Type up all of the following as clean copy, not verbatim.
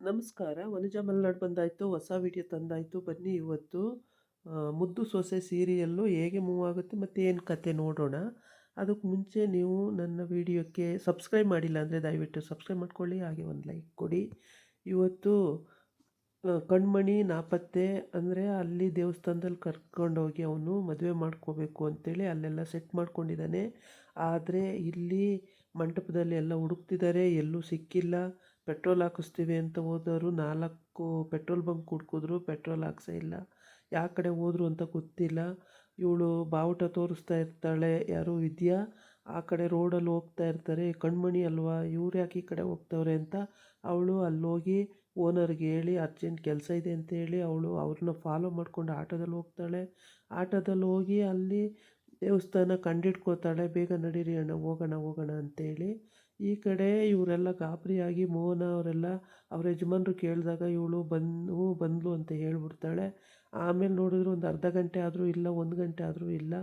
ನಮಸ್ಕಾರ. ವನಜಾ ಮಲ್ನಾಡ್ ಬಂದಾಯಿತು, ಹೊಸ ವಿಡಿಯೋ ತಂದಾಯಿತು. ಬನ್ನಿ ಇವತ್ತು ಮುದ್ದು ಸೊಸೆ ಸೀರಿಯಲ್ಲು ಹೇಗೆ ಮೂವ್ ಆಗುತ್ತೆ ಮತ್ತು ಏನು ಕತೆ ನೋಡೋಣ. ಅದಕ್ಕೆ ಮುಂಚೆ ನೀವು ನನ್ನ ವಿಡಿಯೋಕ್ಕೆ ಸಬ್ಸ್ಕ್ರೈಬ್ ಮಾಡಿಲ್ಲ ಅಂದರೆ ದಯವಿಟ್ಟು ಸಬ್ಸ್ಕ್ರೈಬ್ ಮಾಡ್ಕೊಳ್ಳಿ, ಹಾಗೆ ಒಂದು ಲೈಕ್ ಕೊಡಿ. ಇವತ್ತು ಕಣ್ಮಣಿ ನಾಪತ್ತೆ ಅಂದರೆ ಅಲ್ಲಿ ದೇವಸ್ಥಾನದಲ್ಲಿ ಕರ್ಕೊಂಡೋಗಿ ಅವನು ಮದುವೆ ಮಾಡ್ಕೋಬೇಕು ಅಂತೇಳಿ ಅಲ್ಲೆಲ್ಲ ಸೆಟ್ ಮಾಡ್ಕೊಂಡಿದ್ದಾನೆ. ಆದರೆ ಇಲ್ಲಿ ಮಂಟಪದಲ್ಲಿ ಎಲ್ಲ ಹುಡುಕ್ತಿದ್ದಾರೆ, ಎಲ್ಲೂ ಸಿಕ್ಕಿಲ್ಲ. ಪೆಟ್ರೋಲ್ ಹಾಕಿಸ್ತೀವಿ ಅಂತ ಹೋದವರು 4 ಪೆಟ್ರೋಲ್ ಬಂಕ್ ಹುಡ್ಕಿದ್ರು, ಪೆಟ್ರೋಲ್ ಹಾಕ್ಸೇ ಇಲ್ಲ. ಯಾವ ಕಡೆ ಹೋದ್ರು ಅಂತ ಗೊತ್ತಿಲ್ಲ. ಇವಳು ಬಾವುಟ ತೋರಿಸ್ತಾ ಇರ್ತಾಳೆ, ಯಾರು ವಿದ್ಯಾ ಆ ಕಡೆ ರೋಡಲ್ಲಿ ಹೋಗ್ತಾ ಇರ್ತಾರೆ. ಕಣ್ಮಣಿ ಅಲ್ವಾ, ಇವ್ರು ಯಾಕೆ ಈ ಕಡೆ ಹೋಗ್ತವ್ರೆ ಅಂತ ಅವಳು ಅಲ್ಲೋಗಿ ಓನರ್ಗೆ ಹೇಳಿ ಅರ್ಜೆಂಟ್ ಕೆಲಸ ಇದೆ ಅಂತ ಹೇಳಿ ಅವಳು ಅವ್ರನ್ನ ಫಾಲೋ ಮಾಡ್ಕೊಂಡು ಆಟೋದಲ್ಲಿ ಹೋಗ್ತಾಳೆ. ಆಟೋದಲ್ಲಿ ಹೋಗಿ ಅಲ್ಲಿ ದೇವಸ್ಥಾನ ಕಂಡಿಡ್ಕೋತಾಳೆ. ಬೇಗ ನಡೀರಿ ಅಣ್ಣ, ಹೋಗೋಣ ಹೋಗೋಣ ಅಂತೇಳಿ. ಈ ಕಡೆ ಇವರೆಲ್ಲ ಗಾಬರಿಯಾಗಿ ಮೋಹನ ಅವರೆಲ್ಲ ಅವ್ರ ಯಜಮಾನ್ರು ಕೇಳಿದಾಗ ಇವಳು ಬಂದ್ಲು ಅಂತ ಹೇಳ್ಬಿಡ್ತಾಳೆ. ಆಮೇಲೆ ನೋಡಿದ್ರೆ ಒಂದು ಅರ್ಧ ಗಂಟೆ ಆದರೂ ಇಲ್ಲ, 1 ಗಂಟೆ ಆದರೂ ಇಲ್ಲ.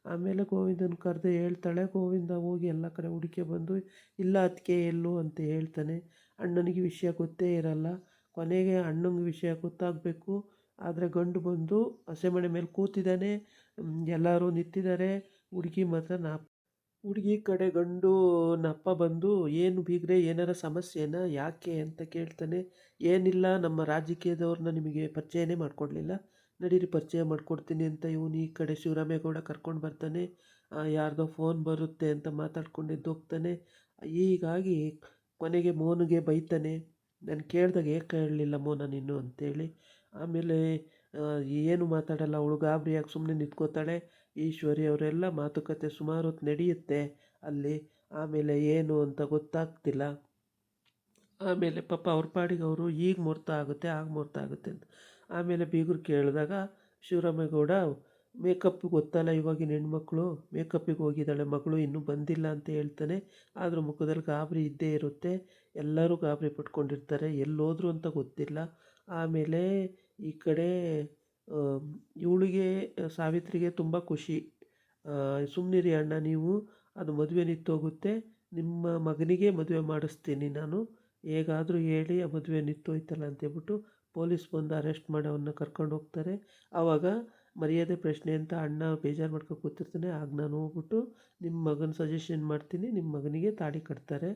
ಆಮೇಲೆ ಗೋವಿಂದನ ಕರೆದು ಹೇಳ್ತಾಳೆ. ಗೋವಿಂದ ಹೋಗಿ ಎಲ್ಲ ಕಡೆ ಹುಡುಕಿ ಬಂದು ಇಲ್ಲ ಅದಕ್ಕೆ ಎಲ್ಲೋ ಅಂತ ಹೇಳ್ತಾನೆ. ಅಣ್ಣನಿಗೆ ವಿಷಯ ಗೊತ್ತೇ ಇರಲ್ಲ. ಕೊನೆಗೆ ಅಣ್ಣಂಗೆ ವಿಷಯ ಗೊತ್ತಾಗಬೇಕು. ಆದರೆ ಗಂಡು ಬಂದು ಹಸೆಮಣೆ ಮೇಲೆ ಕೂತಿದ್ದಾನೆ. ಎಲ್ಲರೂ ನಿಂತಿದ್ದಾರೆ. ಹುಡುಗಿ ಮಾತ್ರ ಹುಡುಗಿ ಕಡೆ ಗಂಡು ನಪ್ಪ ಬಂದು, ಏನು ಬೀಗ್ರೆ ಏನಾರ ಸಮಸ್ಯೆನಾ, ಯಾಕೆ ಅಂತ ಕೇಳ್ತಾನೆ. ಏನಿಲ್ಲ, ನಮ್ಮ ರಾಜಕೀಯದವ್ರನ್ನ ನಿಮಗೆ ಪರಿಚಯನೇ ಮಾಡಿಕೊಡ್ಲಿಲ್ಲ, ನಡೀರಿ ಪರಿಚಯ ಮಾಡಿಕೊಡ್ತೀನಿ ಅಂತ ಇವನು ಈ ಕಡೆ ಶಿವರಾಮೇಗೌಡ ಕರ್ಕೊಂಡು ಬರ್ತಾನೆ. ಯಾರ್ದೋ ಫೋನ್ ಬರುತ್ತೆ ಅಂತ ಮಾತಾಡ್ಕೊಂಡು ಹೋಗ್ತಾನೆ. ಹೀಗಾಗಿ ಕೊನೆಗೆ ಮೋನಿಗೆ ಬೈತಾನೆ. ನಾನು ಕೇಳಿದಾಗ ಏಕೆ ಹೇಳಲಿಲ್ಲ ಮೋನ ನೀನು ಅಂತೇಳಿ. ಆಮೇಲೆ ಏನು ಮಾತಾಡಲ್ಲ ಅವಳು, ಗಾಬರಿಯಾಗಿ ಸುಮ್ಮನೆ ನಿಂತ್ಕೋತಾಳೆ. ಈಶ್ವರಿ ಅವರೆಲ್ಲ ಮಾತುಕತೆ ಸುಮಾರು ಹೊತ್ತು ನಡೆಯುತ್ತೆ ಅಲ್ಲಿ. ಆಮೇಲೆ ಏನು ಅಂತ ಗೊತ್ತಾಗ್ತಿಲ್ಲ. ಆಮೇಲೆ ಪಾಪ ಅವ್ರ ಪಾಡಿಗೆ ಅವರು ಈಗ ಮುಹೂರ್ತ ಆಗುತ್ತೆ, ಆಗ ಮುಹೂರ್ತ ಆಗುತ್ತೆ ಅಂತ. ಆಮೇಲೆ ಬೀಗರು ಕೇಳಿದಾಗ ಶಿವರಾಮೇಗೌಡ ಮೇಕಪ್ ಗೊತ್ತಲ್ಲ ಇವಾಗಿನ ಹೆಣ್ಮಕ್ಳು, ಮೇಕಪ್ಪಿಗೆ ಹೋಗಿದ್ದಾಳೆ ಮಗಳು, ಇನ್ನೂ ಬಂದಿಲ್ಲ ಅಂತ ಹೇಳ್ತಾನೆ. ಆದರೂ ಮುಖದಲ್ಲಿ ಗಾಬರಿ ಇದ್ದೇ ಇರುತ್ತೆ. ಎಲ್ಲರೂ ಗಾಬರಿ ಪಟ್ಕೊಂಡಿರ್ತಾರೆ, ಎಲ್ಲೋದ್ರು ಅಂತ ಗೊತ್ತಿಲ್ಲ. ಆಮೇಲೆ ಈ ಕಡೆ ಇವಳಿಗೆ ಸಾವಿತ್ರಿಗೆ ತುಂಬ ಖುಷಿ. ಸುಮ್ಮನಿರಿ ಅಣ್ಣ ನೀವು, ಅದು ಮದುವೆ ನಿಂತೋಗುತ್ತೆ, ನಿಮ್ಮ ಮಗನಿಗೆ ಮದುವೆ ಮಾಡಿಸ್ತೀನಿ ನಾನು, ಹೇಗಾದರೂ ಹೇಳಿ ಆ ಮದುವೆ ನಿಂತೋಯ್ತಲ್ಲ ಅಂತೇಳ್ಬಿಟ್ಟು ಪೊಲೀಸ್ ಬಂದು ಅರೆಸ್ಟ್ ಮಾಡಿ ಅವನ್ನ ಕರ್ಕೊಂಡು ಹೋಗ್ತಾರೆ. ಆವಾಗ ಮರ್ಯಾದೆ ಪ್ರಶ್ನೆ ಅಂತ ಅಣ್ಣ ಬೇಜಾರು ಮಾಡ್ಕೊಂಡು ಕೂತಿರ್ತಾನೆ. ಆಗ ನಾನು ಹೋಗ್ಬಿಟ್ಟು ನಿಮ್ಮ ಮಗನ ಸಜೆಷನ್ ಮಾಡ್ತೀನಿ, ನಿಮ್ಮ ಮಗನಿಗೆ ತಾಳಿ ಕಟ್ತಾರೆ,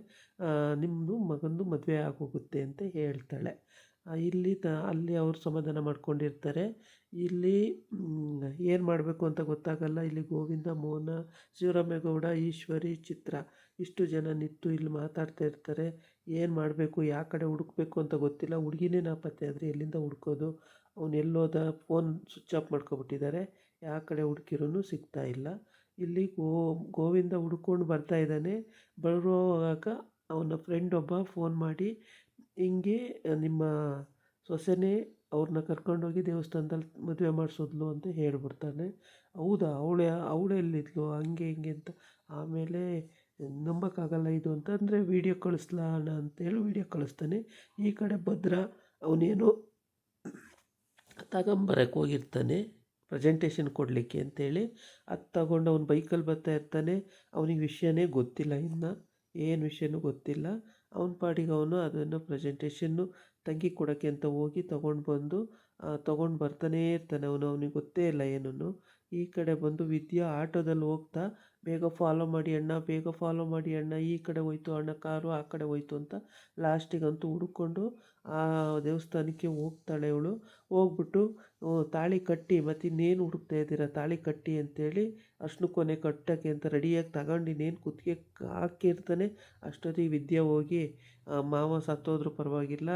ನಿಮ್ಮದು ಮಗನದು ಮದುವೆ ಆಗೋಗುತ್ತೆ ಅಂತ ಹೇಳ್ತಾಳೆ. ಅಲ್ಲಿ ಅವರು ಸಮಾಧಾನ ಮಾಡ್ಕೊಂಡಿರ್ತಾರೆ. ಇಲ್ಲಿ ಏನು ಮಾಡಬೇಕು ಅಂತ ಗೊತ್ತಾಗಲ್ಲ. ಇಲ್ಲಿ ಗೋವಿಂದ, ಮೋಹನ, ಶಿವರಾಮೇಗೌಡ, ಈಶ್ವರಿ, ಚಿತ್ರ ಇಷ್ಟು ಜನ ನಿಂತು ಇಲ್ಲಿ ಮಾತಾಡ್ತಾ ಇರ್ತಾರೆ. ಏನು ಮಾಡಬೇಕು, ಯಾವ ಕಡೆ ಹುಡುಕ್ಬೇಕು ಅಂತ ಗೊತ್ತಿಲ್ಲ. ಹುಡುಗಿನೇ ನಾಪತ್ತೆ ಆದರೆ ಎಲ್ಲಿಂದ ಹುಡ್ಕೋದು. ಅವನು ಎಲ್ಲೋದ, ಫೋನ್ ಸ್ವಿಚ್ ಆಫ್ ಮಾಡ್ಕೊಬಿಟ್ಟಿದ್ದಾರೆ. ಯಾವ ಕಡೆ ಹುಡುಕಿರೂ ಸಿಗ್ತಾ ಇಲ್ಲ. ಇಲ್ಲಿ ಗೋವಿಂದ ಹುಡ್ಕೊಂಡು ಬರ್ತಾ ಇದ್ದಾನೆ. ಬರುವಾಗ ಅವನ ಫ್ರೆಂಡ್ ಒಬ್ಬ ಫೋನ್ ಮಾಡಿ, ಹಿಂಗೆ ನಿಮ್ಮ ಸೊಸೆನೇ ಅವ್ರನ್ನ ಕರ್ಕೊಂಡೋಗಿ ದೇವಸ್ಥಾನದಲ್ಲಿ ಮದುವೆ ಮಾಡಿಸೋದ್ಲು ಅಂತ ಹೇಳ್ಬಿಡ್ತಾನೆ. ಹೌದಾ, ಅವಳೆಲ್ಲಿದ್ಲು ಹಂಗೆ ಹಿಂಗೆ ಅಂತ. ಆಮೇಲೆ ನಂಬೋಕ್ಕಾಗಲ್ಲ ಇದು ಅಂತಂದರೆ ವೀಡಿಯೋ ಕಳಿಸ್ಲಾ ಅಣ್ಣ ಅಂತೇಳಿ ವೀಡಿಯೋ ಕಳಿಸ್ತಾನೆ. ಈ ಕಡೆ ಭದ್ರ ಅವನೇನೋ ತಗೊಂಬರಕ್ಕೆ ಹೋಗಿರ್ತಾನೆ ಪ್ರೆಸೆಂಟೇಷನ್ ಕೊಡಲಿಕ್ಕೆ ಅಂತೇಳಿ. ಅದು ತಗೊಂಡು ಅವ್ನು ಬೈಕಲ್ಲಿ ಬರ್ತಾ ಇರ್ತಾನೆ. ಅವನಿಗೆ ವಿಷಯನೇ ಗೊತ್ತಿಲ್ಲ, ಇನ್ನು ಏನು ವಿಷಯನೂ ಗೊತ್ತಿಲ್ಲ. ಅವನ ಪಾಡಿಗೆ ಅವನು ಅದನ್ನು ಪ್ರೆಸೆಂಟೇಷನ್ನು ತಂಗಿ ಕೊಡೋಕ್ಕೆ ಅಂತ ಹೋಗಿ ತೊಗೊಂಡು ಬರ್ತಾನೇ ಇರ್ತಾನೆ. ಅವನಿಗೆ ಗೊತ್ತೇ ಇಲ್ಲ ಏನೂ. ಈ ಕಡೆ ಬಂದು ವಿದ್ಯಾ ಆಟೋದಲ್ಲಿ ಹೋಗ್ತಾ, ಬೇಗ ಫಾಲೋ ಮಾಡಿ ಅಣ್ಣ, ಬೇಗ ಫಾಲೋ ಮಾಡಿ ಅಣ್ಣ, ಈ ಕಡೆ ಹೋಯ್ತು ಅಣ್ಣ ಕಾರು, ಆ ಕಡೆ ಹೋಯ್ತು ಅಂತ ಲಾಸ್ಟಿಗಂತೂ ಹುಡುಕೊಂಡು ಆ ದೇವಸ್ಥಾನಕ್ಕೆ ಹೋಗ್ತಾಳೆ ಇವಳು. ಹೋಗ್ಬಿಟ್ಟು ತಾಳಿ ಕಟ್ಟಿ, ಮತ್ತು ಇನ್ನೇನು ಹುಡುಕ್ತಾ ಇದ್ದೀರಾ, ತಾಳಿ ಕಟ್ಟಿ ಅಂತೇಳಿ ಅರ್ಶಿನ ಕೊನೆ ಕಟ್ಟೋಕ್ಕೆ ಅಂತ ರೆಡಿಯಾಗಿ ತಗೊಂಡು ಇನ್ನೇನು ಕುತ್ತಿಗೆ ಹಾಕಿರ್ತಾನೆ. ಅಷ್ಟೊತ್ತಿಗೆ ವಿದ್ಯಾ ಹೋಗಿ, ಮಾವ ಸತ್ತೋದ್ರೂ ಪರವಾಗಿಲ್ಲ,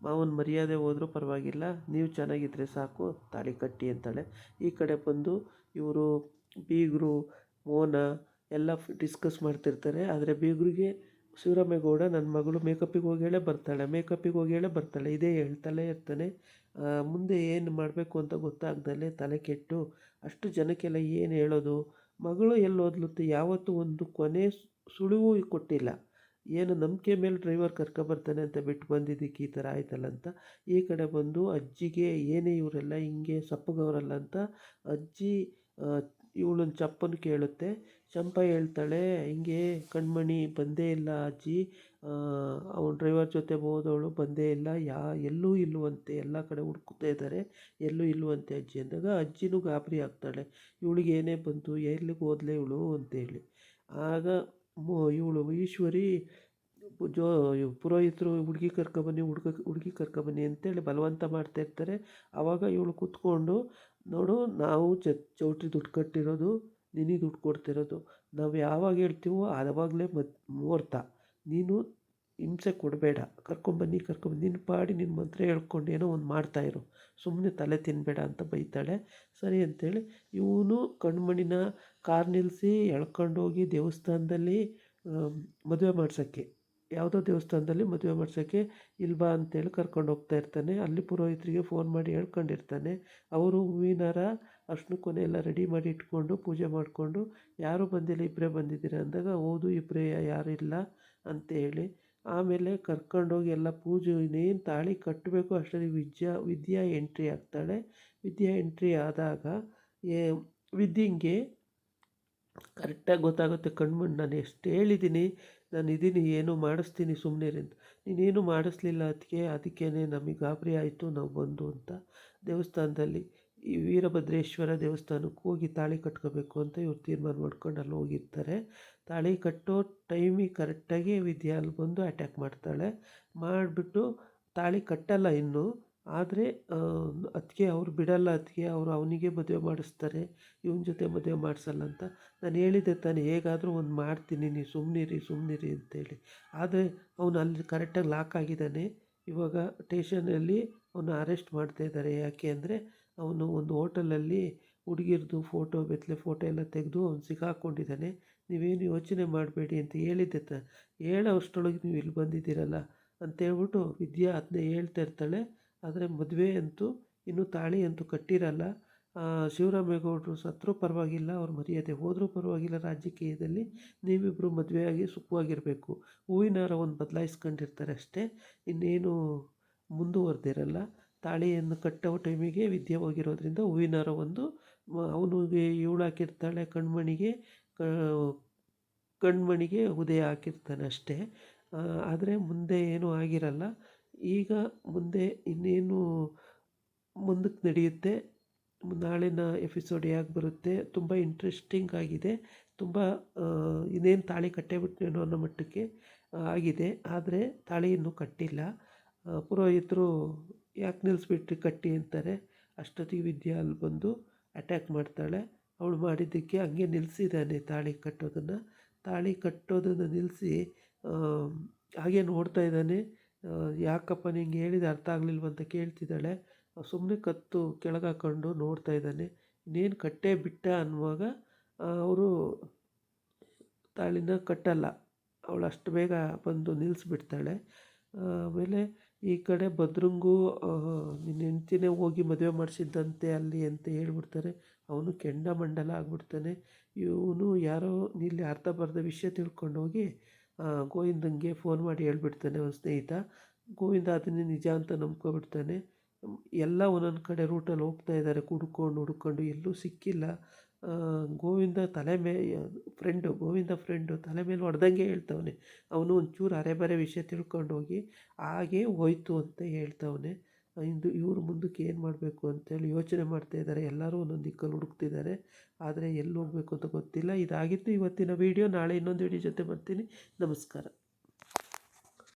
ಮಾವನ ಮರ್ಯಾದೆ ಹೋದರೂ ಪರವಾಗಿಲ್ಲ, ನೀವು ಚೆನ್ನಾಗಿದ್ದರೆ ಸಾಕು, ತಾಳಿ ಕಟ್ಟಿ ಅಂತಾಳೆ. ಈ ಕಡೆ ಬಂದು ಇವರು ಬೀಗರು, ಮೋಹನ ಎಲ್ಲ ಡಿಸ್ಕಸ್ ಮಾಡ್ತಿರ್ತಾರೆ. ಆದರೆ ಬೀಗರಿಗೆ ಶಿವರಾಮೇಗೌಡ ನನ್ನ ಮಗಳು ಮೇಕಪ್ಪಿಗೆ ಹೋಗಿ ಬರ್ತಾಳೆ ಇದೇ ಹೇಳ್ತಲೇ ಇರ್ತಾನೆ. ಮುಂದೆ ಏನು ಮಾಡಬೇಕು ಅಂತ ಗೊತ್ತಾಗ್ದಲೇ ತಲೆ ಕೆಟ್ಟು ಅಷ್ಟು ಜನಕ್ಕೆಲ್ಲ ಏನು ಹೇಳೋದು, ಮಗಳು ಎಲ್ಲೋದ್ಲುತ್ತೆ ಯಾವತ್ತೂ ಒಂದು ಕೊನೆ ಸುಳಿವು ಕೊಟ್ಟಿಲ್ಲ. ಏನು ನಂಬಿಕೆ ಮೇಲೆ ಡ್ರೈವರ್ ಕರ್ಕೊಬರ್ತಾನೆ ಅಂತ ಬಿಟ್ಟು ಬಂದಿದ್ದಕ್ಕೆ ಈ ಥರ ಆಯ್ತಲ್ಲ ಅಂತ. ಈ ಕಡೆ ಬಂದು ಅಜ್ಜಿಗೆ ಏನೇ ಇವರೆಲ್ಲ ಹಿಂಗೆ ಸಪ್ಪಗವ್ರಲ್ಲ ಅಂತ ಅಜ್ಜಿ ಇವಳನ್ನ ಚಪ್ಪನ ಕೇಳುತ್ತೆ. ಚಂಪಾ ಹೇಳ್ತಾಳೆ, ಹಿಂಗೆ ಕಣ್ಮಣಿ ಬಂದೇ ಇಲ್ಲ ಅಜ್ಜಿ, ಅವನು ಡ್ರೈವರ್ ಜೊತೆ ಹೋದವಳು ಬಂದೇ ಇಲ್ಲ, ಎಲ್ಲೂ ಇಲ್ಲವಂತೆ, ಎಲ್ಲ ಕಡೆ ಹುಡುಕ್ತಾ ಇದ್ದಾರೆ, ಎಲ್ಲೂ ಇಲ್ಲವಂತೆ ಅಜ್ಜಿ ಅಂದಾಗ ಅಜ್ಜಿನೂ ಗಾಬರಿ ಆಗ್ತಾಳೆ. ಇವಳಿಗೆ ಏನೇ ಬಂತು, ಎಲ್ಲಿಗೆ ಹೋದ್ಲೆ ಇವಳು ಅಂತೇಳಿ. ಆಗ ಇವಳು ಈಶ್ವರಿ ಜೋ ಪುರೋಹಿತರು ಹುಡುಗಿ ಕರ್ಕೊಬನ್ನಿ ಹುಡುಗಿ ಕರ್ಕೊಬನ್ನಿ ಅಂತೇಳಿ ಬಲವಂತ ಮಾಡ್ತಾಯಿರ್ತಾರೆ. ಆವಾಗ ಇವಳು ಕೂತ್ಕೊಂಡು, ನೋಡು ನಾವು ಚೌಟ್ರಿ ದುಡ್ಡು ಕಟ್ಟಿರೋದು, ನಿನಗೆ ದುಡ್ಡು ಕೊಡ್ತಿರೋದು, ನಾವು ಯಾವಾಗ ಹೇಳ್ತೀವೋ ಆವಾಗಲೇ ಮುಹೂರ್ತ, ನೀನು ಹಿಂಸೆ ಕೊಡಬೇಡ, ಕರ್ಕೊಂಬನ್ನಿ ನಿನ್ನ ಪಾಡಿ ನಿನ್ನ ಮಂತ್ರ ಹೇಳ್ಕೊಂಡು ಏನೋ ಒಂದು ಮಾಡ್ತಾಯಿರು, ಸುಮ್ಮನೆ ತಲೆ ತಿನ್ನಬೇಡ ಅಂತ ಬೈತಾಳೆ. ಸರಿ ಅಂತೇಳಿ ಇವನು ಕಣ್ಮಣಿನ ಕಾರ್ ನಿಲ್ಲಿಸಿ ಎಳ್ಕೊಂಡೋಗಿ ದೇವಸ್ಥಾನದಲ್ಲಿ ಮದುವೆ ಮಾಡ್ಸೋಕ್ಕೆ, ಯಾವುದೋ ದೇವಸ್ಥಾನದಲ್ಲಿ ಮದುವೆ ಮಾಡ್ಸೋಕ್ಕೆ ಇಲ್ಲಿ ಬಾ ಅಂತೇಳಿ ಕರ್ಕೊಂಡು ಹೋಗ್ತಾ ಇರ್ತಾನೆ. ಅಲ್ಲಿ ಪುರೋಹಿತರಿಗೆ ಫೋನ್ ಮಾಡಿ ಹೇಳ್ಕೊಂಡಿರ್ತಾನೆ. ಅವರು ಹೂವಿನಾರ ಅರ್ಶಿನ ಕೊನೆ ಎಲ್ಲ ರೆಡಿ ಮಾಡಿ ಇಟ್ಕೊಂಡು ಪೂಜೆ ಮಾಡಿಕೊಂಡು, ಯಾರೂ ಬಂದಿಲ್ಲ, ಇಬ್ಬರೇ ಬಂದಿದ್ದೀರ ಅಂದಾಗ, ಹೌದು ಇಬ್ಬರೇ, ಯಾರೂ ಇಲ್ಲ ಅಂತೇಳಿ ಆಮೇಲೆ ಕರ್ಕೊಂಡೋಗಿ ಎಲ್ಲ ಪೂಜೆ ಇನ್ನೇನು ತಾಳಿ ಕಟ್ಟಬೇಕು ಅಷ್ಟೊತ್ತಿಗೆ ವಿದ್ಯಾ ಎಂಟ್ರಿ ಆಗ್ತಾಳೆ. ವಿದ್ಯಾ ಎಂಟ್ರಿ ಆದಾಗ ವಿದ್ಯಂಗೆ ಕರೆಕ್ಟಾಗಿ ಗೊತ್ತಾಗುತ್ತೆ. ಕಣ್ಮುಂಡು ನಾನು ಎಷ್ಟು ಹೇಳಿದ್ದೀನಿ, ನಾನು ಇದ್ದೀನಿ, ಏನೋ ಮಾಡಿಸ್ತೀನಿ ಸುಮ್ಮನೆ ಅಂತ. ನೀನೇನು ಮಾಡಿಸ್ಲಿಲ್ಲ ಅದಕ್ಕೇ ನಮಗೆ ಗಾಬರಿ ಆಯಿತು, ನಾವು ಬಂದು ಅಂತ ದೇವಸ್ಥಾನದಲ್ಲಿ ಈ ವೀರಭದ್ರೇಶ್ವರ ದೇವಸ್ಥಾನಕ್ಕೆ ಹೋಗಿ ತಾಳಿ ಕಟ್ಕೋಬೇಕು ಅಂತ ಇವ್ರು ತೀರ್ಮಾನ ಮಾಡ್ಕೊಂಡು ಅಲ್ಲಿ ಹೋಗಿರ್ತಾರೆ. ತಾಳಿ ಕಟ್ಟೋ ಟೈಮಿಗೆ ಕರೆಕ್ಟಾಗಿ ವಿದ್ಯಾ ಅಲ್ಲಿ ಬಂದು ಅಟ್ಯಾಕ್ ಮಾಡ್ತಾಳೆ. ಮಾಡಿಬಿಟ್ಟು ತಾಳಿ ಕಟ್ಟಲ್ಲ ಇನ್ನೂ, ಆದರೆ ಅದಕ್ಕೆ ಅವ್ರು ಬಿಡಲ್ಲ, ಅದಕ್ಕೆ ಅವರು ಅವನಿಗೆ ಮದುವೆ ಮಾಡಿಸ್ತಾರೆ, ಇವನ ಜೊತೆ ಮದುವೆ ಮಾಡಿಸಲ್ಲ ಅಂತ. ನಾನು ಹೇಳಿದ್ದೆ ತಾನೇ, ಹೇಗಾದರೂ ಒಂದು ಮಾಡ್ತೀನಿ, ನೀವು ಸುಮ್ಮನಿರಿ ಅಂತೇಳಿ. ಆದರೆ ಅವನು ಅಲ್ಲಿ ಕರೆಕ್ಟಾಗಿ ಲಾಕ್ ಆಗಿದ್ದಾನೆ. ಇವಾಗ ಸ್ಟೇಷನಲ್ಲಿ ಅವನು ಅರೆಸ್ಟ್ ಮಾಡ್ತಾಯಿದ್ದಾರೆ. ಯಾಕೆ ಅಂದರೆ ಅವನು ಒಂದು ಹೋಟೆಲಲ್ಲಿ ಹುಡುಗಿರ್ದು ಫೋಟೋ ಎಲ್ಲ ತೆಗೆದು ಅವ್ನು ಸಿಕ್ಕಾಕ್ಕೊಂಡಿದ್ದಾನೆ. ನೀವೇನು ಯೋಚನೆ ಮಾಡಬೇಡಿ ಅಂತ ಹೇಳಿದ್ದೆ ಹೇಳೋ ಅಷ್ಟರೊಳಗೆ ನೀವು ಇಲ್ಲಿ ಬಂದಿದ್ದೀರಲ್ಲ ಅಂತೇಳ್ಬಿಟ್ಟು ವಿದ್ಯಾ ಅದನ್ನೇ ಹೇಳ್ತಾ ಇರ್ತಾಳೆ. ಆದರೆ ಮದುವೆ ಅಂತೂ ಇನ್ನೂ ತಾಳಿ ಅಂತೂ ಕಟ್ಟಿರಲ್ಲ. ಶಿವರಾಮೇಗೌಡರು ಸತ್ತರೂ ಪರವಾಗಿಲ್ಲ, ಅವ್ರ ಮರ್ಯಾದೆ ಹೋದರೂ ಪರವಾಗಿಲ್ಲ, ರಾಜಕೀಯದಲ್ಲಿ ನೀವಿಬ್ಬರು ಮದುವೆಯಾಗಿ ಸುಖವಾಗಿರಬೇಕು. ಹೂವಿನಾರ ಒಂದು ಬದಲಾಯಿಸ್ಕೊಂಡಿರ್ತಾರೆ ಅಷ್ಟೇ, ಇನ್ನೇನು ಮುಂದುವರೆದಿರಲ್ಲ. ತಾಳಿಯನ್ನು ಕಟ್ಟೋ ಟೈಮಿಗೆ ವಿದ್ಯೆ ಹೋಗಿರೋದ್ರಿಂದ ಹೂವಿನಾರ ಒಂದು ಅವನಿಗೆ ಇವಳು ಹಾಕಿರ್ತಾಳೆ, ಕಣ್ಮಣಿಗೆ ಉದಯ ಹಾಕಿರ್ತಾನೆ ಅಷ್ಟೇ. ಆದರೆ ಮುಂದೆ ಏನೂ ಆಗಿರಲ್ಲ. ಈಗ ಮುಂದೆ ಇನ್ನೇನು ಮುಂದಕ್ಕೆ ನಡೆಯುತ್ತೆ, ನಾಳಿನ ಎಪಿಸೋಡ್ ಹೇಗೆ ಬರುತ್ತೆ, ತುಂಬ ಇಂಟ್ರೆಸ್ಟಿಂಗ್ ಆಗಿದೆ. ತುಂಬ ಇನ್ನೇನು ತಾಳಿ ಕಟ್ಟೇ ಬಿಟ್ಟೇನೋ ಅನ್ನೋ ಮಟ್ಟಕ್ಕೆ ಆಗಿದೆ. ಆದರೆ ತಾಳಿ ಇನ್ನೂ ಕಟ್ಟಿಲ್ಲ. ಪುರೋಹಿತರು ಯಾಕೆ ನಿಲ್ಲಿಸ್ಬಿಟ್ರಿ, ಕಟ್ಟಿ ಅಂತಾರೆ. ಅಷ್ಟೊತ್ತಿಗೆ ವಿದ್ಯಾ ಅಲ್ಲಿ ಬಂದು ಅಟ್ಯಾಕ್ ಮಾಡ್ತಾಳೆ. ಅವಳು ಮಾಡಿದ್ದಕ್ಕೆ ಹಂಗೆ ನಿಲ್ಲಿಸಿದ್ದಾನೆ ತಾಳಿ ಕಟ್ಟೋದನ್ನು ನಿಲ್ಲಿಸಿ ಹಾಗೆ ನೋಡ್ತಾ ಇದ್ದಾನೆ. ಯಾಕಪ್ಪ ನಿಂಗೆ ಹೇಳಿದ ಅರ್ಥ ಆಗಲಿಲ್ವಂತ ಕೇಳ್ತಿದ್ದಾಳೆ. ಸುಮ್ಮನೆ ಕತ್ತು ಕೆಳಗೆ ಹಾಕ್ಕೊಂಡು ನೋಡ್ತಾ ಇದ್ದಾನೆ. ಇನ್ನೇನು ಕಟ್ಟೇ ಬಿಟ್ಟ ಅನ್ನುವಾಗ ಅವರು ತಾಳಿನ ಕಟ್ಟಲ್ಲ. ಅವಳು ಅಷ್ಟು ಬೇಗ ಬಂದು ನಿಲ್ಲಿಸ್ಬಿಡ್ತಾಳೆ. ಆಮೇಲೆ ಈ ಕಡೆ ಭದ್ರಂಗೂ ನಿನ್ನ ಹೆಂಡ್ತಿನೇ ಹೋಗಿ ಮದುವೆ ಮಾಡಿಸಿದ್ದಂತೆ ಅಲ್ಲಿ ಅಂತ ಹೇಳ್ಬಿಡ್ತಾರೆ. ಅವನು ಕೆಂಡಾಮಂಡಲ ಆಗ್ಬಿಡ್ತಾನೆ. ಇವನು ಯಾರೋ ಇಲ್ಲಿ ಅರ್ಧಂಬರ್ಧ ವಿಷಯ ತಿಳ್ಕೊಂಡು ಹೋಗಿ ಗೋವಿಂದಂಗೆ ಫೋನ್ ಮಾಡಿ ಹೇಳ್ಬಿಡ್ತಾನೆ ಅವನ ಸ್ನೇಹಿತ. ಗೋವಿಂದ ಅದನ್ನೇ ನಿಜ ಅಂತ ನಂಬ್ಕೊಬಿಡ್ತಾನೆ. ಎಲ್ಲ ಒಂದೊಂದು ಕಡೆ ರೂಟಲ್ಲಿ ಹೋಗ್ತಾ ಇದ್ದಾರೆ ಹುಡ್ಕೊಂಡು ಎಲ್ಲೂ ಸಿಕ್ಕಿಲ್ಲ. ಗೋವಿಂದ ಫ್ರೆಂಡು ತಲೆ ಮೇಲೆ ಹೊಡೆದಂಗೆ ಹೇಳ್ತವನೆ. ಅವನು ಒಂಚೂರು ಅರೆಬರೆ ವಿಷಯ ತಿಳ್ಕೊಂಡೋಗಿ ಹಾಗೇ ಹೋಯ್ತು ಅಂತ ಹೇಳ್ತವನೆ. ಇವರು ಮುಂದಕ್ಕೆ ಏನು ಮಾಡಬೇಕು ಅಂತೇಳಿ ಯೋಚನೆ ಮಾಡ್ತಾಯಿದ್ದಾರೆ. ಎಲ್ಲರೂ ಒಂದೊಂದು ದಿಕ್ಕಲ್ಲಿ ಹುಡುಕ್ತಿದ್ದಾರೆ, ಆದರೆ ಎಲ್ಲಿ ಹೋಗಬೇಕು ಅಂತ ಗೊತ್ತಿಲ್ಲ. ಇದಾಗಿತ್ತು ಇವತ್ತಿನ ವೀಡಿಯೋ. ನಾಳೆ ಇನ್ನೊಂದು ವೀಡಿಯೋ ಜೊತೆ ಬರ್ತೀನಿ. ನಮಸ್ಕಾರ.